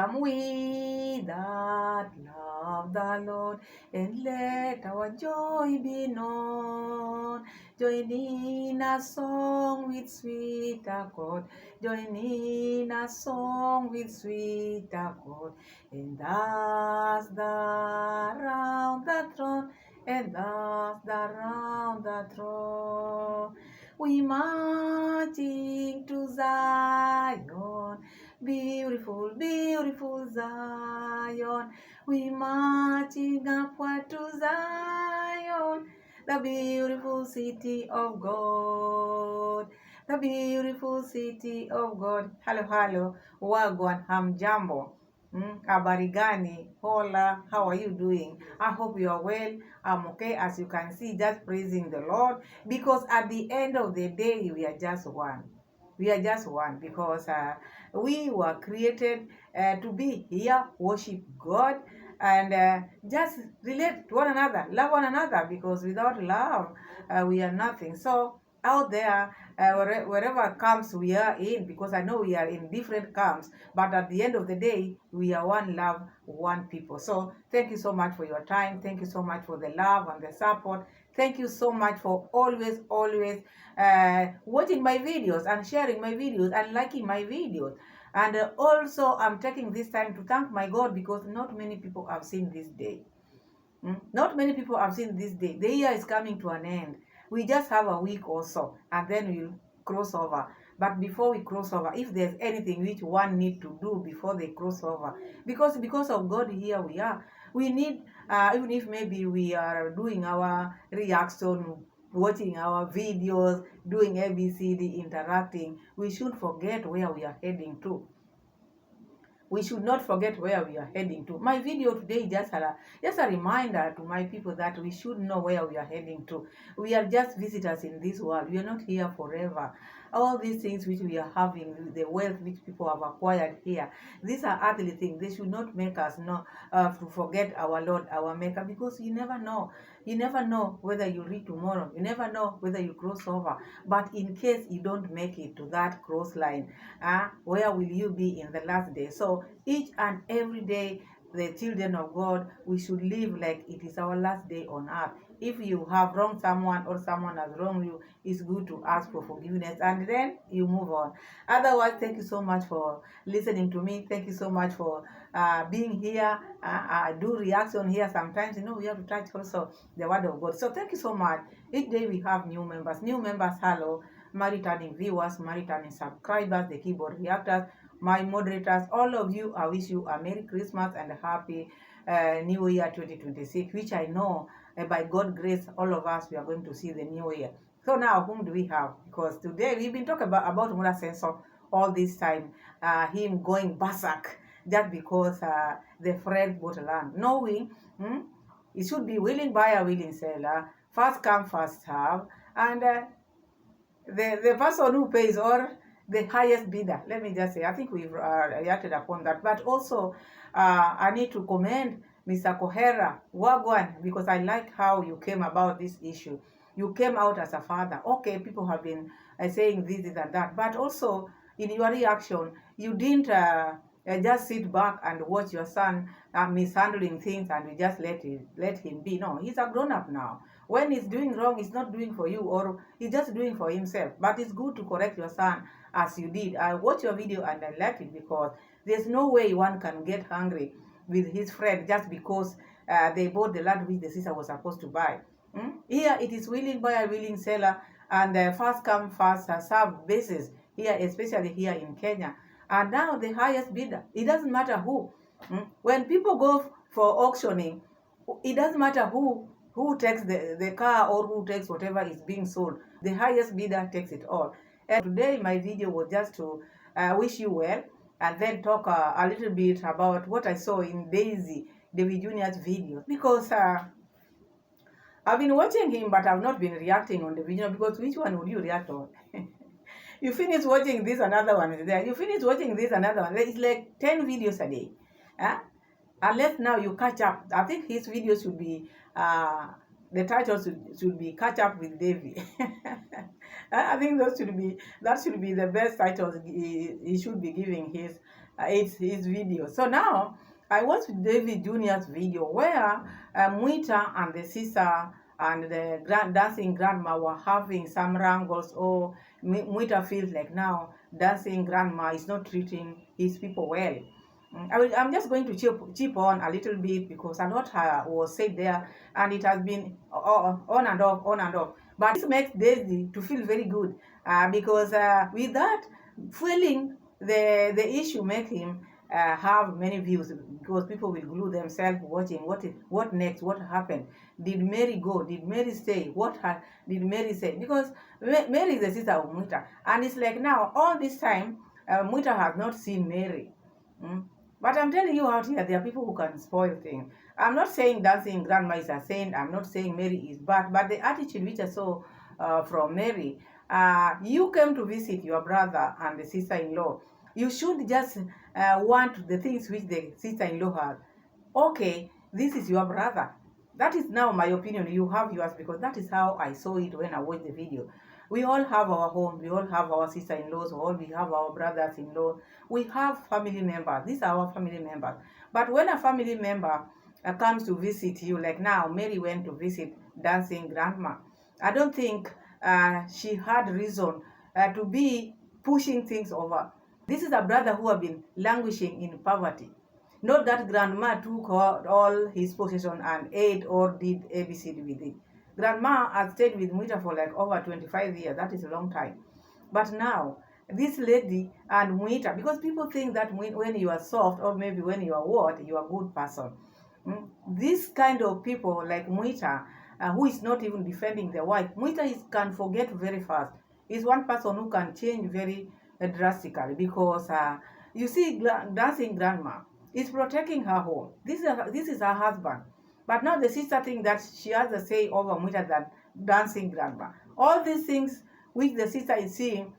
Come we that love the Lord, and let our joy be known. Join in a song with sweet accord. Join in a song with sweet accord. And dance around the throne, and dance around the throne. We marching to Zion, beautiful, beautiful Zion. We marching upward to Zion, the beautiful city of God. The beautiful city of God. Hello, hello. Wagwan, hamjambo. Habari gani? Hola, how are you doing? I hope you are well. I'm okay. As you can see, just praising the Lord. Because at the end of the day, we are just one. We are just one because we were created to be here, worship God, and just relate to one another, love one another, because without love, we are nothing. So out there, wherever camps we are in, because I know we are in different camps, but at the end of the day, we are one love, one people. So thank you so much for your time. Thank you so much for the love and the support. Thank you so much for always watching my videos and sharing my videos and liking my videos. And also, I'm taking this time to thank my God, because not many people have seen this day. Not many people have seen this day. The year is coming to an end. We just have a week or so, and then we'll cross over. But before we cross over, if there's anything which one need to do before they cross over, because of God, here we are. We need, even if maybe we are doing our reaction, watching our videos, doing ABCD, interacting, we should forget where we are heading to. We should not forget where we are heading to. My video today is just a reminder to my people that we should know where we are heading to. We are just visitors in this world. We are not here forever. All these things which we are having, the wealth which people have acquired here, these are earthly things. They should not make us to forget our Lord, our Maker, because you never know. You never know whether you reach tomorrow. You never know whether you cross over. But in case you don't make it to that cross line, where will you be in the last day? So each and every day, the children of God, we should live like it is our last day on earth. If you have wronged someone or someone has wronged you, it's good to ask for forgiveness and then you move on. Otherwise, thank you so much for listening to me. Thank you so much for being here. I do reaction here sometimes. We have to touch also the word of God. So thank you so much. Each day we have new members. New members, hello. My returning viewers, my returning subscribers, the keyboard reactors, my moderators, all of you, I wish you a Merry Christmas and a Happy New Year 2026, which I know by God's grace, all of us, we are going to see the new year. So now, whom do we have? Because today we've been talking about Mura Sensor all this time, him going berserk just because the friend bought land. Knowing it should be willing buyer, willing seller, first come, first serve, and the person who pays, or the highest bidder. Let me just say, I think we've reacted upon that. But also, I need to commend Mr. Kohera Wagwan, because I like how you came about this issue. You came out as a father. Okay, people have been saying this and that, but also in your reaction, you didn't just sit back and watch your son mishandling things and you just let him be. No, he's a grown-up now. When he's doing wrong, he's not doing for you, or he's just doing for himself. But it's good to correct your son as you did. I watched your video and I liked it, because there's no way one can get hungry with his friend just because they bought the land which the sister was supposed to buy. Here it is willing buyer, willing seller, and first come, first serve basis here, especially here in Kenya. And now the highest bidder, it doesn't matter who. When people go for auctioning, it doesn't matter who takes the car or who takes whatever is being sold. The highest bidder takes it all. And today my video was just to wish you well, and then talk a little bit about what I saw in Davy Jr.'s video, because I've been watching him, but I've not been reacting on the video, because which one would you react on? You finish watching this, another one is there. You finish watching this, another one. It's like 10 videos a day. Unless now you catch up. I think his video should be, the title should be Catch Up with Davy. I think that should be the best titles he should be giving his it's his video. So now I watched David Jr.'s video where Mwita and the sister and the dancing grandma were having some wrangles, or Mwita feels like now dancing grandma is not treating his people well. I'm just going to chip on a little bit because a lot was said there, and it has been on and off, on and off. But this makes Daisy to feel very good because with that fueling the issue, make him have many views, because people will glue themselves watching what next, what happened, did Mary go, did Mary stay, did Mary say, because Mary is the sister of Mwita, and it's like now all this time Mwita has not seen Mary. But I'm telling you out here, there are people who can spoil things. I'm not saying dancing grandma is a saint. I'm not saying Mary is bad. But the attitude which I saw from Mary, you came to visit your brother and the sister-in-law. You should just want the things which the sister-in-law has. Okay, this is your brother. That is now my opinion. You have yours, because that is how I saw it when I watched the video. We all have our home. We all have our sister-in-laws. We have our brothers-in-law. We have family members. These are our family members. But when a family member comes to visit you, like now, Mary went to visit dancing grandma, I don't think she had reason to be pushing things over. This is a brother who have been languishing in poverty. Not that grandma took all his possession and ate or did ABCD with it. Grandma has stayed with Mwita for like over 25 years. That is a long time. But now, this lady and Mwita, because people think that when you are soft, or maybe when you are what, you are a good person. This kind of people like Mwita, who is not even defending their wife, Mwita can forget very fast. Is one person who can change very drastically, because you see, dancing grandma is protecting her home. This is her husband. But now the sister thinks that she has a say over Mwita than dancing grandma. All these things which the sister is seeing,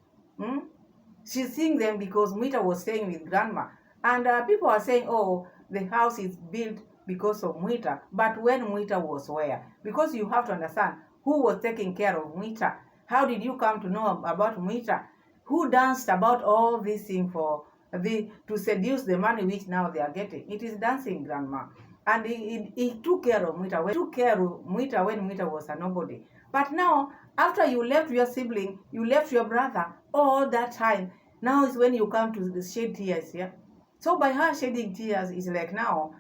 she's seeing them because Mwita was staying with grandma. And people are saying, oh, the house is built because of Mwita. But when Mwita was where? Because you have to understand who was taking care of Mwita. How did you come to know about Mwita? Who danced about all these things to seduce the money which now they are getting? It is dancing grandma. And he took care of Mwita. He took care of Mwita when Mwita was a nobody. But now, after you left your sibling, you left your brother, all that time, now is when you come to shed tears, yeah? So by her shedding tears, it's like now,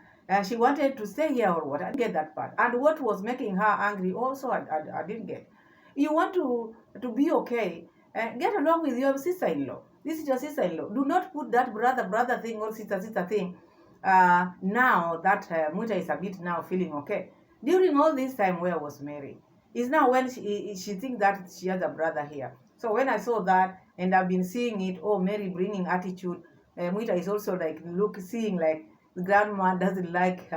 she wanted to stay here or what? I didn't get that part. And what was making her angry also, I didn't get. You want to be okay, get along with your sister-in-law. This is your sister-in-law. Do not put that brother thing or sister thing now that Mwita is a bit now feeling okay. During all this time, where was Mary? It's now when she thinks that she has a brother here. So when I saw that, and I've been seeing it, oh, Mary bringing attitude, Mwita is also like seeing like the grandma doesn't like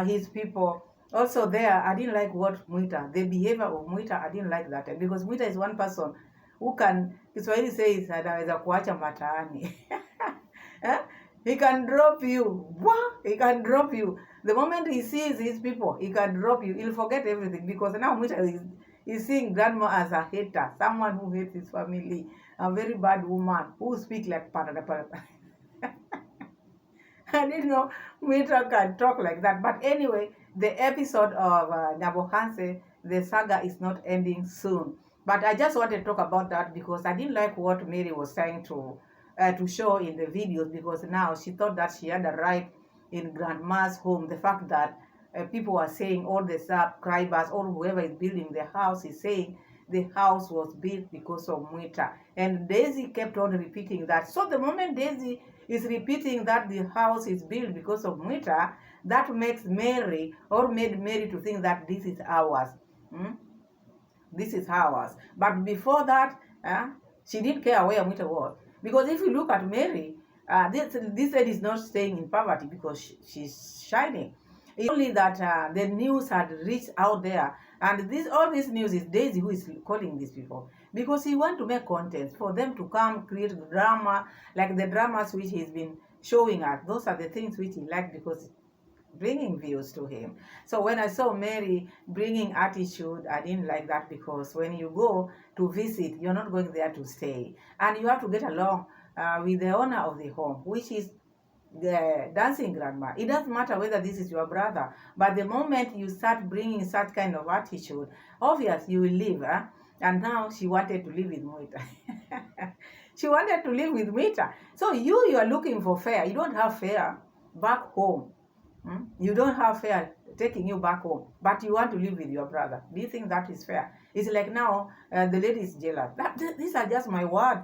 his people. Also there, I didn't like what Mwita, the behavior of Mwita, I didn't like that. Because Mwita is one person who can, Kiswahili says, anaweza kuacha mataani. He can drop you. He can drop you. The moment he sees his people, he can drop you. He'll forget everything, because now Mwita is seeing grandma as a hater, someone who hates his family, a very bad woman who speaks like parada. I didn't know Mwita can talk like that. But anyway, the episode of Nyabohanse, the saga is not ending soon. But I just want to talk about that because I didn't like what Mary was trying to show in the videos, because now she thought that she had a right in grandma's home. The fact that people are saying, all the subscribers or whoever is building the house is saying the house was built because of Mwita. And Daisy kept on repeating that. So the moment Daisy is repeating that the house is built because of Mwita, that makes Mary, or made Mary to think that this is ours. This is ours. But before that, she didn't care where Mwita was. Because if you look at Mary, this lady is not staying in poverty because she's shining. It's only that the news had reached out there. And all this news is Daisy who is calling these people. Because he wants to make content for them to come create drama, like the dramas which he's been showing us. Those are the things which he liked, because bringing views to him. So when I saw Mary bringing attitude, I didn't like that, because when you go to visit, you're not going there to stay. And you have to get along with the owner of the home, which is the dancing grandma. It doesn't matter whether this is your brother, but the moment you start bringing such kind of attitude, obviously you will leave. And now she wanted to live with Moita. She wanted to live with Moita. So you are looking for fare. You don't have fare back home. You don't have fare taking you back home, but you want to live with your brother. Do you think that is fair? It's like now the lady is jealous. These are just my word.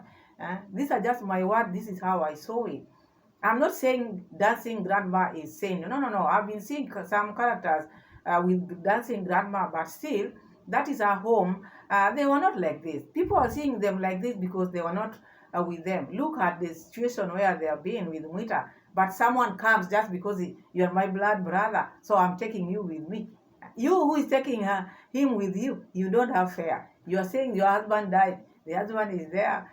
These are just my word. This is how I saw it. I'm not saying dancing grandma is sane. No. I've been seeing some characters with dancing grandma, but still, that is our home. They were not like this. People are seeing them like this because they were not with them. Look at the situation where they are being with Mwita. But someone comes just because you're my blood brother, so I'm taking you with me. You who is taking him with you, you don't have fare. You are saying your husband died. The husband is there.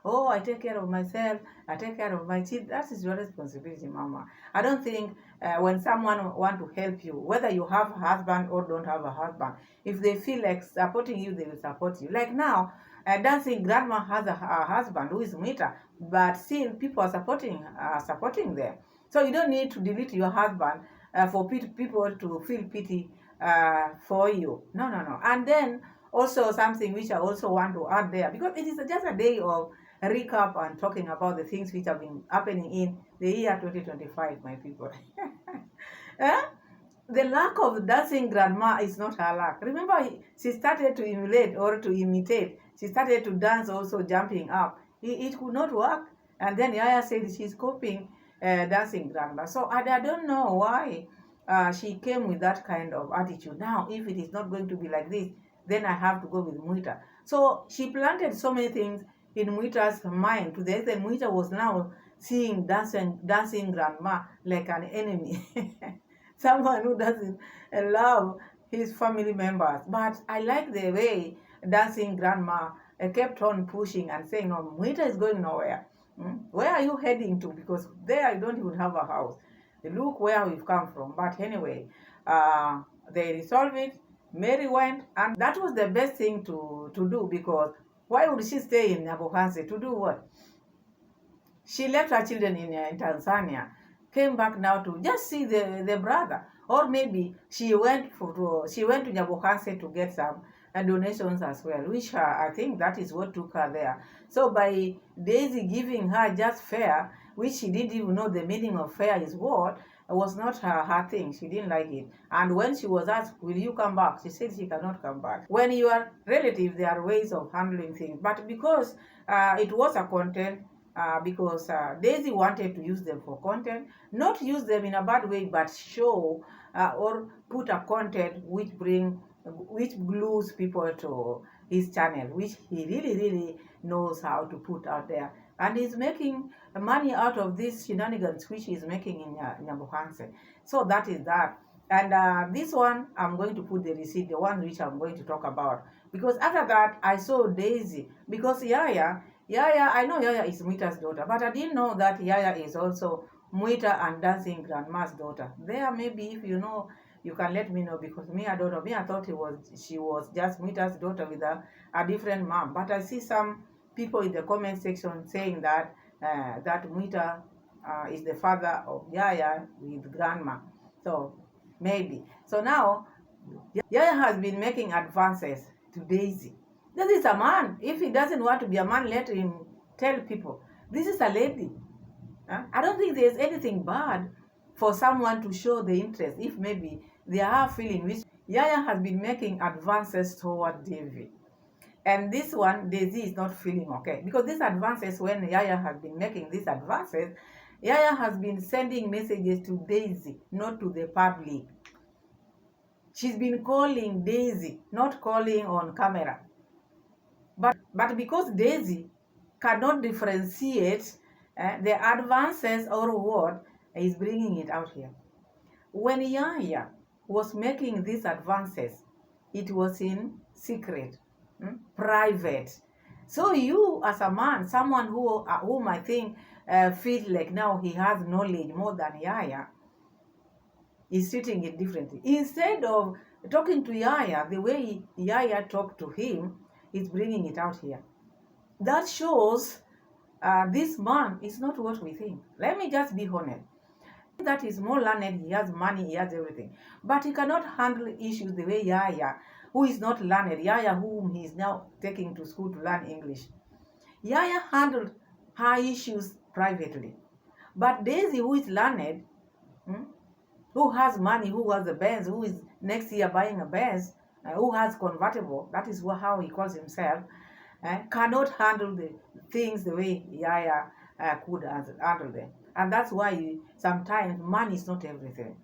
Oh, I take care of myself. I take care of my children. That is your responsibility, Mama. I don't think when someone want to help you, whether you have a husband or don't have a husband, if they feel like supporting you, they will support you. Like now, dancing grandma has a husband who is Mita, but still people are supporting them. So you don't need to delete your husband for people to feel pity for you. No. And then also something which I also want to add there, because it is just a day of recap and talking about the things which have been happening in the year 2025, my people. The lack of dancing grandma is not her lack. Remember, she started to emulate or to imitate. She started to dance also jumping up. It could not work. And then Yaya said she's copying dancing grandma. So I don't know why she came with that kind of attitude. Now, if it is not going to be like this, then I have to go with Muita. So she planted so many things in Muita's mind to the extent Muita was now seeing dancing grandma like an enemy. Someone who doesn't love his family members. But I like the way dancing grandma kept on pushing and saying, no, Muita is going nowhere. Where are you heading to? Because there I don't even have a house. Look where we've come from. But anyway, they resolved it. Mary went, and that was the best thing to do, because why would she stay in Nyabohanse? To do what? She left her children in Tanzania, came back now to just see the brother. Or maybe she went to Nyabohanse to get some donations as well, which I think that is what took her there. So by Daisy giving her just fare, which she didn't even know the meaning of fare is what, was not her thing. She didn't like it. And when she was asked, will you come back? She said she cannot come back. When you are relative, there are ways of handling things. But because it was a content, because Daisy wanted to use them for content, not use them in a bad way, but show or put a content which glues people to his channel, which he really knows how to put out there. And he's making money out of these shenanigans which he's making in Nyabohanse. So that is that. And this one, I'm going to put the receipt, the one which I'm going to talk about. Because after that, I saw Daisy. Because Yaya, I know Yaya is Mwita's daughter, but I didn't know that Yaya is also Mwita and dancing grandma's daughter. There, maybe if you know, you can let me know, because I don't know. I thought she was just Mwita's daughter with a different mom. But I see some people in the comment section saying that that Mwita is the father of Yaya with grandma. So maybe. So now Yaya has been making advances to Daisy. This is a man. If he doesn't want to be a man, let him tell people. This is a lady. I don't think there's anything bad for someone to show the interest if maybe they are feeling, which Yaya has been making advances toward Davy. And this one, Daisy is not feeling okay. Because these advances, when Yaya has been making these advances, Yaya has been sending messages to Daisy, not to the public. She's been calling Daisy, not calling on camera. But because Daisy cannot differentiate the advances or what is bringing it out here. When Yaya was making these advances, it was in secret, private. So you, as a man, someone whom I think feels like now he has knowledge more than Yaya, is treating it differently. Instead of talking to Yaya the way Yaya talked to him, is bringing it out here. That shows this man is not what we think. Let me just be honest. That is more learned, he has money, he has everything. But he cannot handle issues the way Yaya, who is not learned, Yaya, whom he is now taking to school to learn English. Yaya handled her issues privately. But Daisy, who is learned, who has money, who has a Benz, who is next year buying a Benz, who has convertible, that is how he calls himself, cannot handle the things the way Yaya could handle them. And that's why sometimes money is not everything.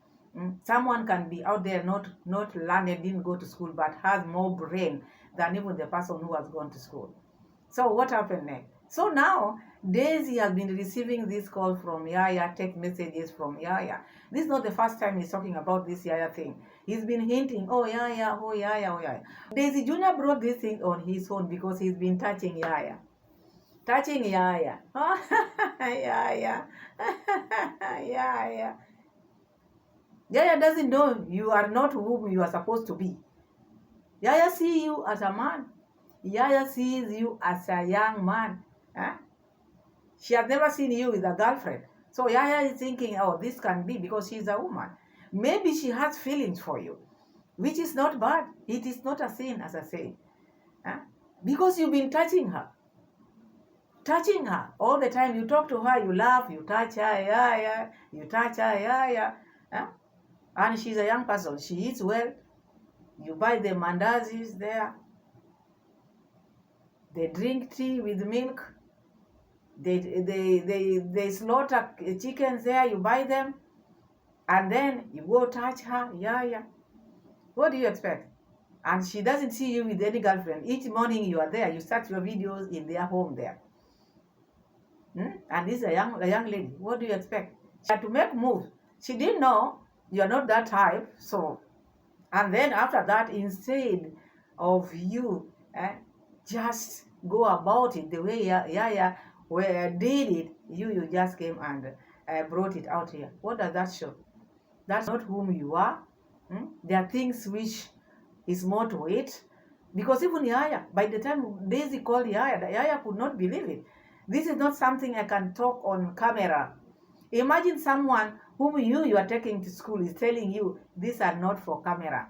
Someone can be out there not learned, didn't go to school, but has more brain than even the person who has gone to school. So what happened next? So now Daisy has been receiving this call from Yaya, text messages from Yaya. This is not the first time he's talking about this Yaya thing. He's been hinting, oh Yaya, oh Yaya, oh Yaya. Daisy Jr. brought this thing on his own because he's been touching Yaya. Touching Yaya. Oh, Yaya. Yaya. Yaya doesn't know you are not whom you are supposed to be. Yaya sees you as a man. Yaya sees you as a young man. She has never seen you with a girlfriend. So Yaya is thinking, oh, this can be because she's a woman. Maybe she has feelings for you, which is not bad. It is not a sin, as I say. Because you've been touching her. Touching her all the time. You talk to her, you laugh, you touch her, Yaya. You touch her, Yaya. And she's a young person. She eats well. You buy the mandazis there. They drink tea with milk. They slaughter chickens there. You buy them. And then you go touch her. Yeah. What do you expect? And she doesn't see you with any girlfriend. Each morning you are there. You start your videos in their home there. And this is a young lady. What do you expect? She had to make moves. She didn't know you're not that type. So, and then after that, instead of you just go about it the way Yaya did it, you just came and brought it out here. What does that show? That's not whom you are. There are things which is more to it. Because even Yaya, by the time Daisy called Yaya, Yaya could not believe it. This is not something I can talk on camera. Imagine someone whom you are taking to school is telling you these are not for camera.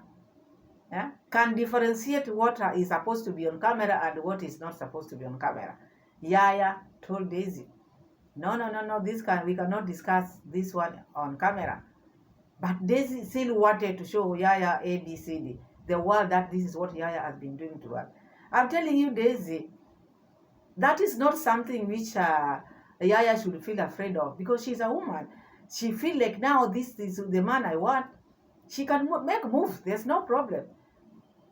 Can differentiate what is supposed to be on camera and what is not supposed to be on camera. Yaya told Daisy, no, we cannot discuss this one on camera. But Daisy still wanted to show Yaya ABCD, the world, that this is what Yaya has been doing to her. I'm telling you, Daisy, that is not something which Yaya should feel afraid of, because she's a woman. She feels like now this is the man I want. She can make moves. There's no problem.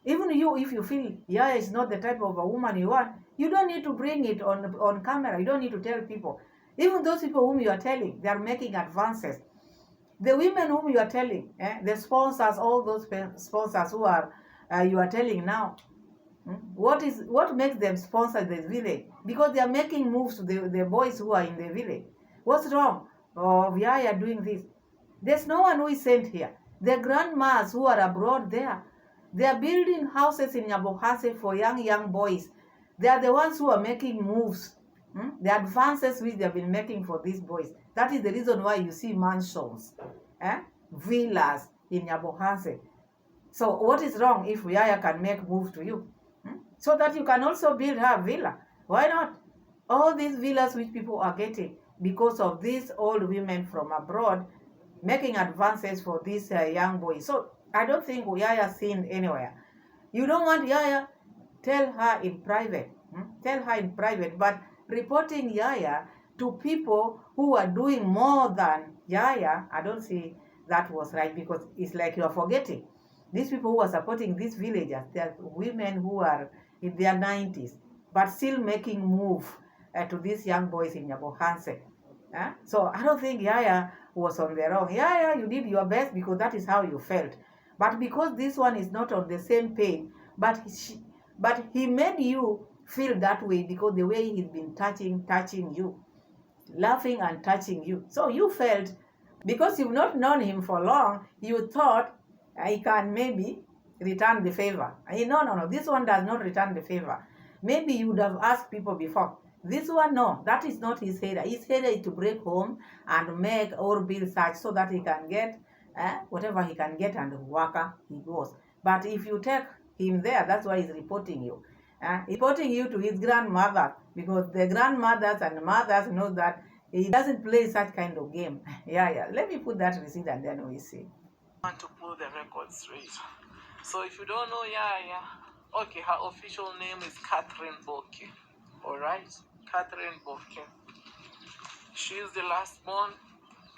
Even you, if you feel Yaya is not the type of a woman you want, you don't need to bring it on camera. You don't need to tell people. Even those people whom you are telling, they are making advances. The women whom you are telling, the sponsors, all those sponsors who are you are telling now, what makes them sponsor the village? Because they are making moves to the boys who are in the village. What's wrong of Yaya doing this? There's no one who is sent here. The grandmas who are abroad there, they are building houses in Nyabohase for young boys. They are the ones who are making moves. The advances which they have been making for these boys. That is the reason why you see mansions, villas in Nyabohase. So what is wrong if Yaya can make moves to you? So that you can also build her villa. Why not? All these villas which people are getting because of these old women from abroad making advances for these young boys. So I don't think Yaya sinned anywhere. You don't want Yaya, tell her in private. Tell her in private. But reporting Yaya to people who are doing more than Yaya, I don't see that was right, because it's like you are forgetting. These people who are supporting these villagers, they are women who are in their 90s, but still making move to these young boys in Nyabohase. So I don't think Yaya was on the wrong. Yaya, you did your best because that is how you felt. But because this one is not on the same page, but he made you feel that way because the way he's been touching you, laughing and touching you. So you felt, because you've not known him for long, you thought he can maybe return the favor. No, this one does not return the favor. Maybe you would have asked people before, This one, no, that is not his header. His header is to break home and make or build such so that he can get whatever he can get, and worker he goes. But if you take him there, that's why he's reporting you. Reporting you to his grandmother, because the grandmothers and mothers know that he doesn't play such kind of game. Yeah. Let me put that receipt and then we see. I want to pull the record straight. So if you don't know Yaya, okay, her official name is Catherine Boke. Alright? Catherine Boke. She is the last born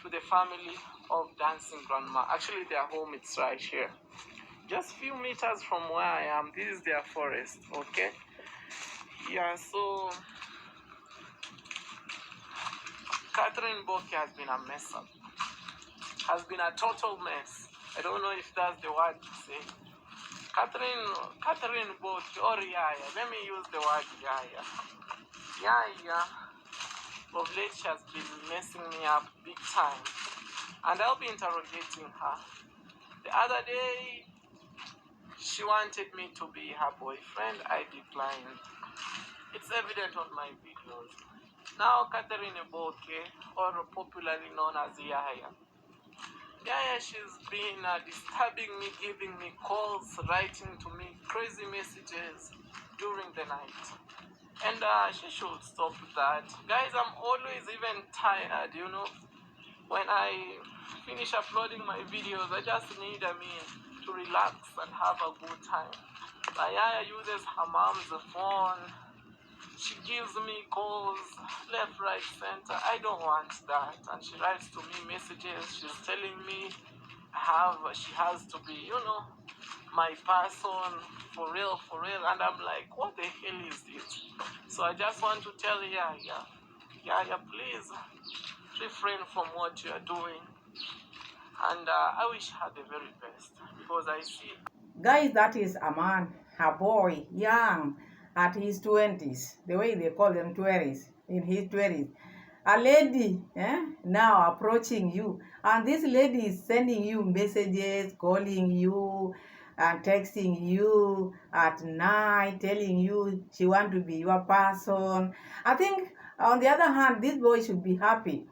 to the family of Dancing Grandma. Actually, their home is right here. Just few meters from where I am. This is their forest, okay? Yeah, so Catherine Boke has been a mess up. Has been a total mess. I don't know if that's the word to say. Catherine Boke or Yaya. Let me use the word Yaya. Yaya, of late she has been messing me up big time. And I'll be interrogating her. The other day, she wanted me to be her boyfriend. I declined. It's evident on my videos. Now, Catherine Boke, or popularly known as Yaya. Yaya, she's been disturbing me, giving me calls, writing to me crazy messages during the night. And she should stop that. Guys, I'm always even tired, you know. When I finish uploading my videos, I just need to relax and have a good time. But Yaya uses her mom's phone. She gives me calls left, right, center. I don't want that. And she writes to me messages. She's telling me she has to be, you know, my person for real. And I'm like, what the hell is this? So I just want to tell Yaya, please refrain from what you are doing. And I wish her the very best, because I see. Guys, that is a man, a boy, young, at his 20s, the way they call them 20s, in his 20s. A lady now approaching you, and this lady is sending you messages, calling you, and texting you at night, telling you she wants to be your person. I think, on the other hand, this boy should be happy.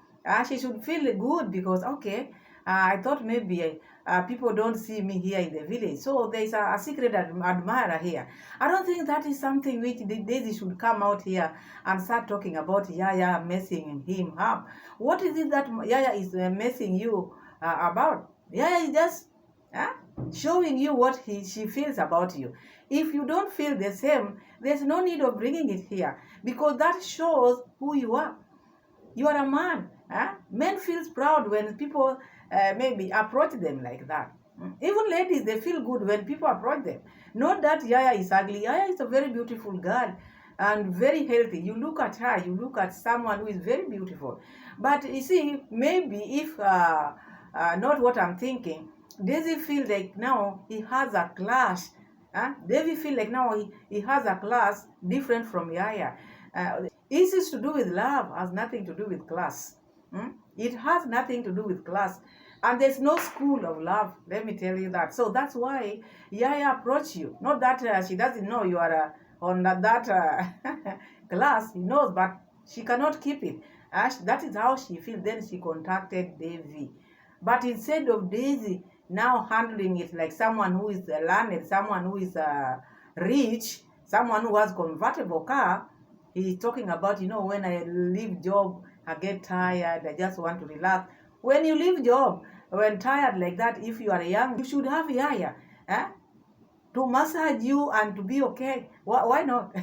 She should feel good because, okay, I thought maybe people don't see me here in the village. So there's a secret admirer here. I don't think that is something which Daisy should come out here and start talking about Yaya messing him up. What is it that Yaya is messing you about? Yaya is just showing you what she feels about you. If you don't feel the same, there's no need of bringing it here, because that shows who you are. You are a man. Men feel proud when people maybe approach them like that. Even ladies, they feel good when people approach them. Not that Yaya is ugly. Yaya is a very beautiful girl and very healthy. You look at her, you look at someone who is very beautiful. But you see, maybe if not what I'm thinking, Daisy feel like now he has a class. Davy feel like now he has a class different from Yaya. This is to do with love, has nothing to do with class. It has nothing to do with class. And there's no school of love, let me tell you that. So that's why Yaya approached you. Not that she doesn't know you are on that class, he knows, but she cannot keep it. That is how she feels. Then she contacted Davy. But instead of Daisy now handling it like someone who is learned, someone who is rich, someone who has convertible car, he's talking about, when I leave job, I get tired, I just want to relax. When you leave job, when tired like that, if you are young, you should have Yaya to massage you and to be okay. Why not?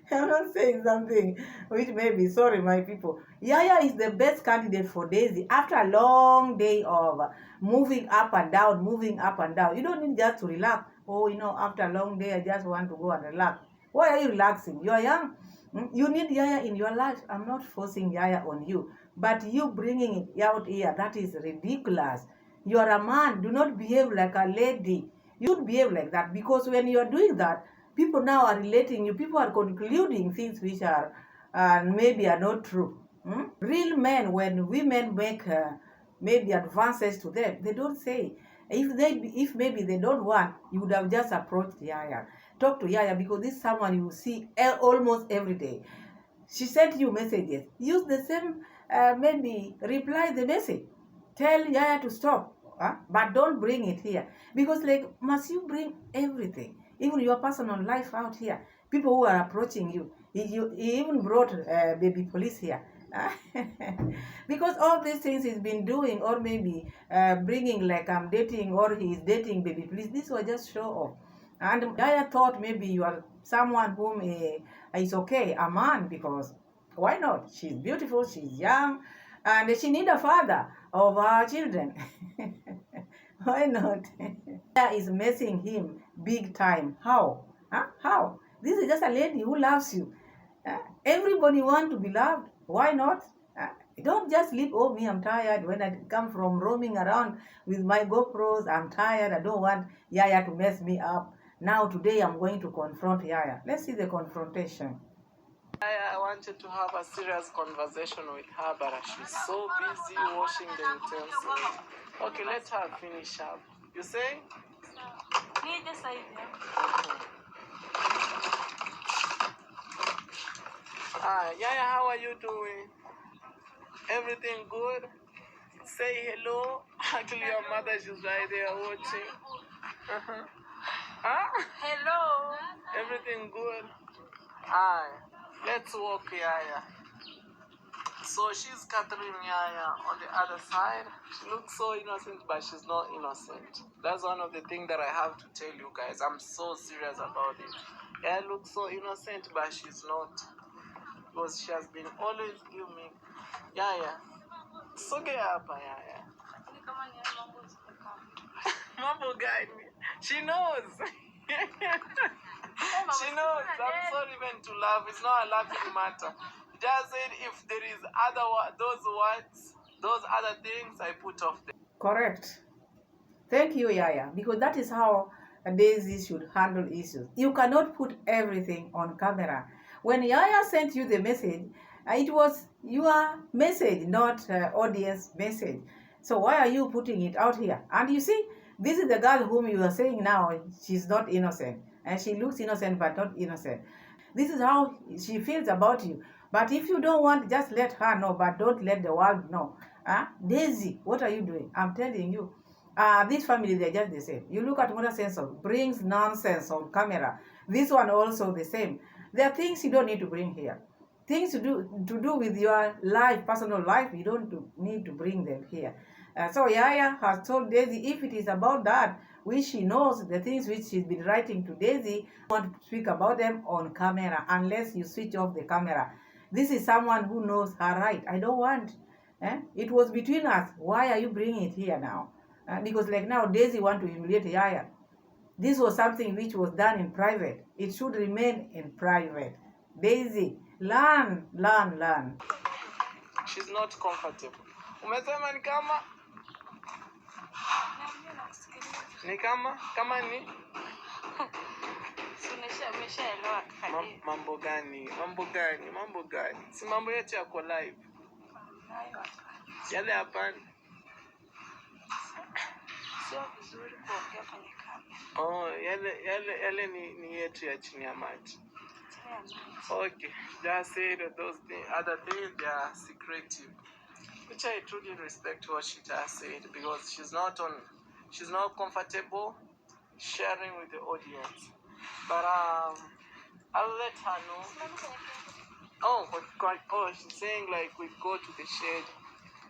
I'm not saying something which may be, sorry, my people. Yaya is the best candidate for Daisy after a long day of moving up and down. You don't need just to relax. Oh, after a long day, I just want to go and relax. Why are you relaxing? You are young. You need Yaya in your life. I'm not forcing Yaya on you. But you bringing it out here, that is ridiculous. You are a man. Do not behave like a lady. You should behave like that, because when you are doing that, people now are relating you. People are concluding things which are maybe are not true. Real men, when women make maybe advances to them, they don't say. If maybe they don't want, you would have just approached Yaya. talk to Yaya, because this is someone you see almost every day. She sent you messages. Use the same, maybe reply the message. Tell Yaya to stop, but don't bring it here. Because like, must you bring everything, even your personal life out here? People who are approaching you. He even brought baby police here. Because all these things he's been doing, or maybe bringing, like I'm dating, or he's dating baby police, this was just show off. And Yaya thought maybe you are someone whom is okay, a man, because why not? She's beautiful, she's young, and she need a father of her children. Why not? Yaya is messing him big time. How? How? This is just a lady who loves you. Everybody want to be loved. Why not? Don't just leave, oh, me, I'm tired. When I come from roaming around with my GoPros, I'm tired. I don't want Yaya to mess me up. Now, today, I'm going to confront Yaya. Let's see the confrontation. I wanted to have a serious conversation with her, but she's so busy washing the utensils. Okay, let her finish up. You say? Yaya, how are you doing? Everything good? Say hello. Actually, your mother, she's right there watching. Hello. Everything good? Let's walk, Yaya. So she's Catherine Yaya on the other side. She looks so innocent, but she's not innocent. That's one of the things that I have to tell you guys. I'm so serious about it. Yaya looks so innocent, but she's not. Because she has been always giving me. Yaya. Sogea hapa, Yaya. Mambo gani? She knows. She knows. I'm sorry even to laugh. It's not a laughing matter. Just said if there is those words, those other things, I put off them. Correct. Thank you, Yaya, because that is how Daisy should handle issues. You cannot put everything on camera. When Yaya sent you the message, it was your message, not audience message. So why are you putting it out here? And you see, this is the girl whom you are saying now, she's not innocent. And she looks innocent, but not innocent. This is how she feels about you. But if you don't want, just let her know, but don't let the world know. Daisy, what are you doing? I'm telling you. This family, they're just the same. You look at Mother Sensor, brings nonsense on camera. This one also the same. There are things you don't need to bring here. Things to do with your life, personal life, you don't need to bring them here. So Yaya has told Daisy, if it is about that, which she knows, the things which she's been writing to Daisy, want to speak about them on camera, unless you switch off the camera. This is someone who knows her right. I don't want. It was between us. Why are you bringing it here now? Because like now, Daisy want to humiliate Yaya. This was something which was done in private. It should remain in private. Daisy, learn. She's not comfortable. Umesema ni kama? Ni kama ni? Mambo gani? Si mambo yetu yako live. Yale hapana. Sio vizuri kuongea kwenye kamera. Oh, yale ni yetu ya chini ya maji. Okay, just said those other things, they are secretive. Which I truly respect what she just said, because she's not comfortable sharing with the audience. But I'll let her know. Oh, she's saying like we go to the shade.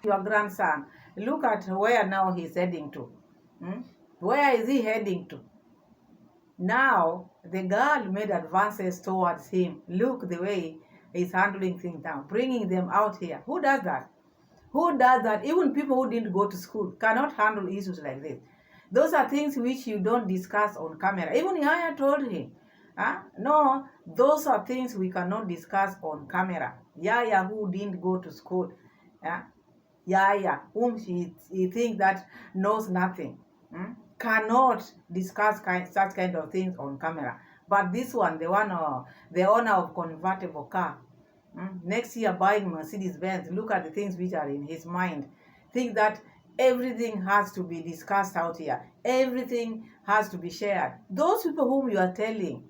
Your grandson, look at where now he's heading to. Where is he heading to? Now, the girl made advances towards him. Look the way he's handling things now, bringing them out here. Who does that? Who does that? Even people who didn't go to school cannot handle issues like this. Those are things which you don't discuss on camera. Even Yaya told him, no, those are things we cannot discuss on camera. Yaya, who didn't go to school, Yaya, whom he thinks that knows nothing, cannot discuss such kind of things on camera. But this one, the owner of convertible car, next year buying Mercedes-Benz, look at the things which are in his mind. Think that everything has to be discussed out here. Everything has to be shared. Those people whom you are telling,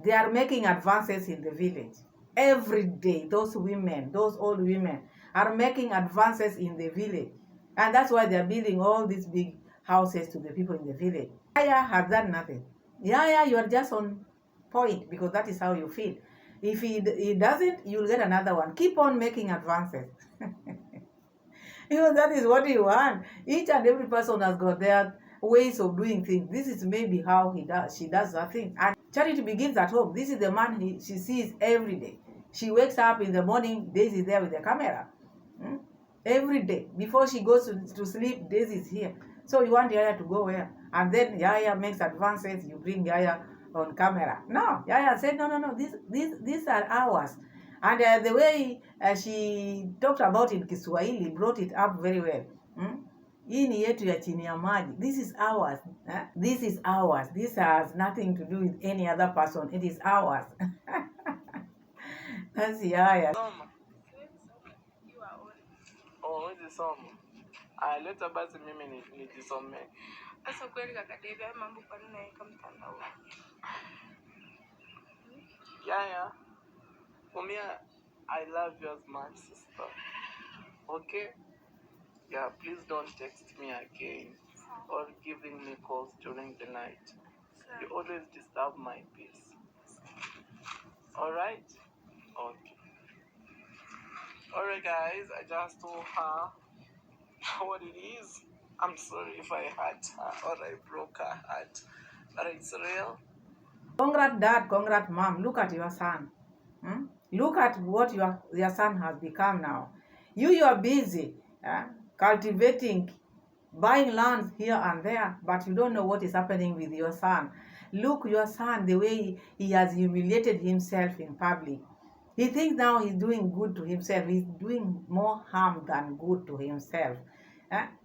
They are making advances in the village. Every day, those women, those old women, are making advances in the village. And that's why they're building all these big houses to the people in the village. Yaya has done nothing. Yaya, you are just on point because that is how you feel. If he doesn't, you'll get another one. Keep on making advances. That is what you want. Each and every person has got their ways of doing things. This is maybe how she does her thing. And charity begins at home. This is the man she sees every day. She wakes up in the morning, Daisy is there with the camera. Every day. Before she goes to sleep, Daisy is here. So you want Yaya to go where? And then Yaya makes advances, you bring Yaya on camera. No, Yaya said, no, these are ours. And the way she talked about it in Kiswahili brought it up very well. Hii ni yetu ya chini ya maji. This is ours. This is ours. This has nothing to do with any other person. It is ours. That's Yaya. Oh, hizi somo. Leta basi mimi nijisome. Sasa kweli kaka Davy, haya mambo kwa nini naweka mtandaoni? Yaya, for me, I love you as my sister. Okay? Yeah, please don't text me again or giving me calls during the night. You always disturb my peace. Alright? Okay. Alright guys, I just told her what it is. I'm sorry if I hurt her or I broke her heart. But it's real. Congrats dad, congrats mom. Look at your son. Look at what your son has become now. You are busy cultivating, buying lands here and there, but you don't know what is happening with your son. Look, your son, the way he has humiliated himself in public. He thinks now he's doing good to himself. He's doing more harm than good to himself.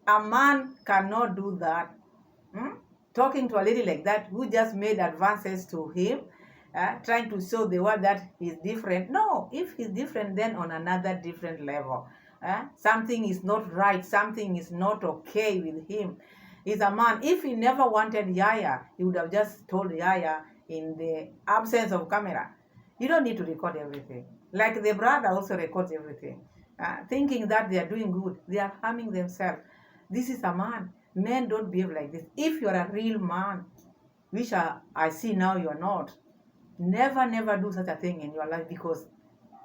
A man cannot do that. Talking to a lady like that who just made advances to him, trying to show the world that he's different. No, if he's different, then on another different level. Something is not right. Something is not okay with him. He's a man. If he never wanted Yaya, he would have just told Yaya in the absence of camera. You don't need to record everything. Like the brother also records everything. Thinking that they are doing good. They are harming themselves. This is a man. Men don't behave like this. If you're a real man, which I see now you're not, never do such a thing in your life, because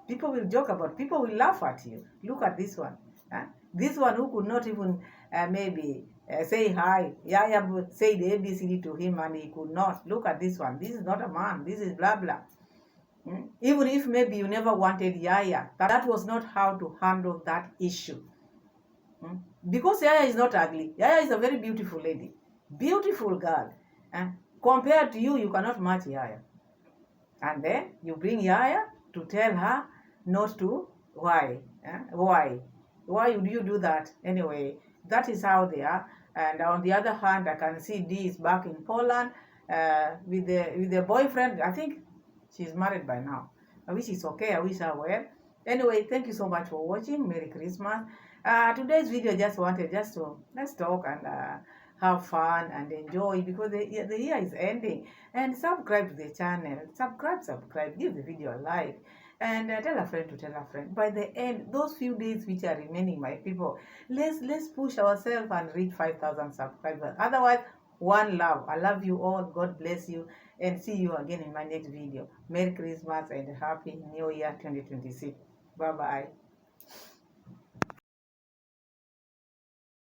people will joke about, people will laugh at you. Look at this one. This one who could not even maybe say hi. Yaya said ABCD to him and he could not. Look at this one. This is not a man. This is blah blah. Even if maybe you never wanted Yaya, that was not how to handle that issue. Because Yaya is not ugly. Yaya is a very beautiful lady. Beautiful girl. Compared to you, you cannot match Yaya. And then you bring Yaya to tell her not to. Why? Why would you do that? Anyway, that is how they are. And on the other hand, I can see Dee is back in Poland with the boyfriend. I think she's married by now. I wish it's okay. I wish her well. Anyway, thank you so much for watching. Merry Christmas. Today's video let's talk and have fun and enjoy, because the year is ending. And subscribe to the channel. Subscribe. Give the video a like. And tell a friend to tell a friend. By the end, those few days which are remaining, my people, let's push ourselves and reach 5,000 subscribers. Otherwise, one love. I love you all. God bless you. And see you again in my next video. Merry Christmas and Happy New Year 2026. Bye-bye.